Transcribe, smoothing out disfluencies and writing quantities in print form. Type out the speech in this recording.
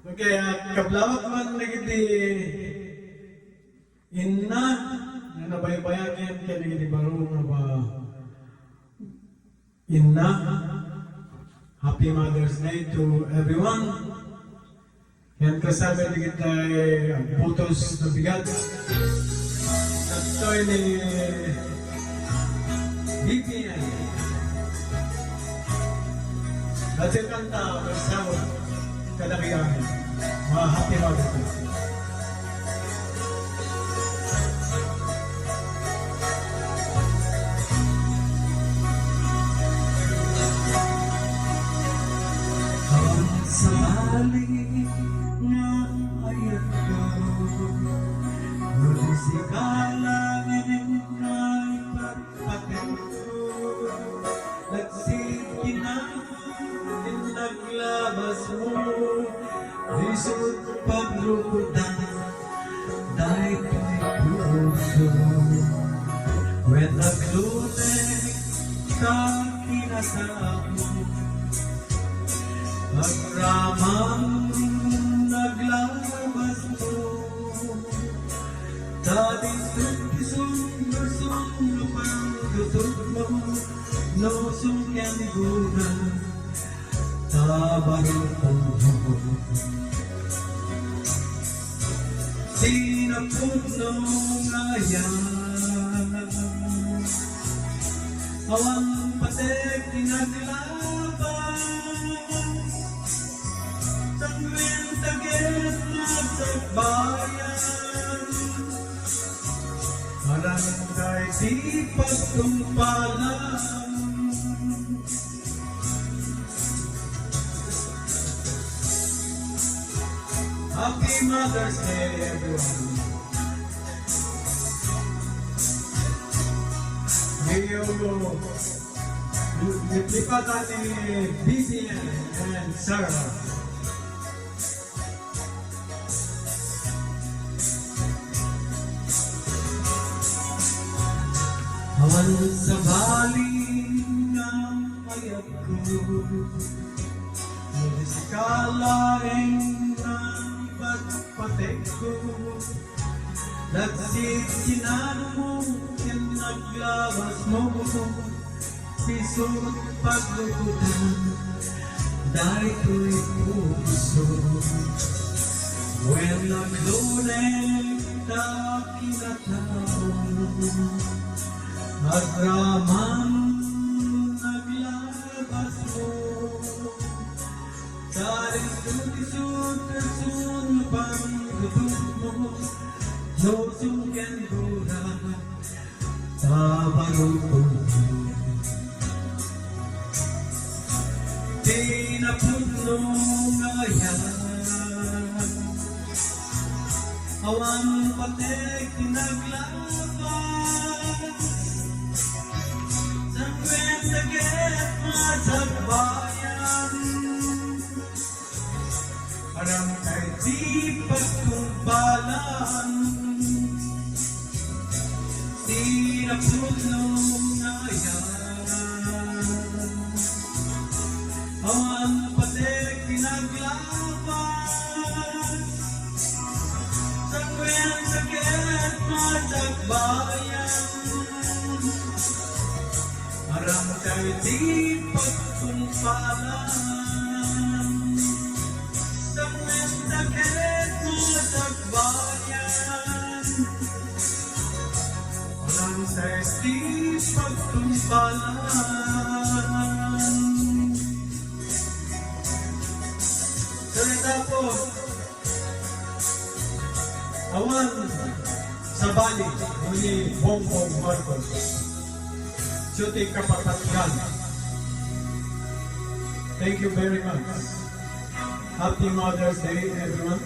Okay, kablawat man nagiti inna na nabaybayan yan kaya nagiti baro nga ba inna. Happy Mother's Day to everyone. Yan kasama nagiti butos na bigat. At ito ni BPN. At yung kanta kasama kadamihan. Mga Happy Mother's Day. Sa balik nga ayat ko, muli si kalangin na ipagpatid ko. Nagsiki na naglabas mo, lisod paglukutan, dahil ko'y puso. When naglunay ka kinasamo, pagramang naglabas mo, dating tusong lupang gusot mo, nosong kyan guna, tabarong mo. Sinapuno nga yan, awang patek tinaglaban, sa bayan, barangay di pagtumpalan. Happy Mother's Day, everyone. Lipatan ni BCN and Sarah. Awan sa baling ng payat ko, muli si kalaing ng pagpatek ko, nagsisinano mo, naglabas mo, sisot paglukutan, dahil ko'y puso. When naglunay na kinatao, agramang naglabas mo, daring tutisot-tisot pang gutot mo, nosong kyan gura, tabarong mo. Tinapuno nga yan, awang patek tinaglaban, nagkit sa bayan, parang kahit di pagkumpalan. Sinapuno nga yan, awang patek tinaglaban, nagkit sa bayan, parang kahit di pagkumpalan. Sa sakit mo sa bayan, parang kahit di pagkumpalan. Salita po, awan sa balik ni Bongbong Marcos. Suting kapatagyan. Thank you very much. Happy Mother's Day, everyone.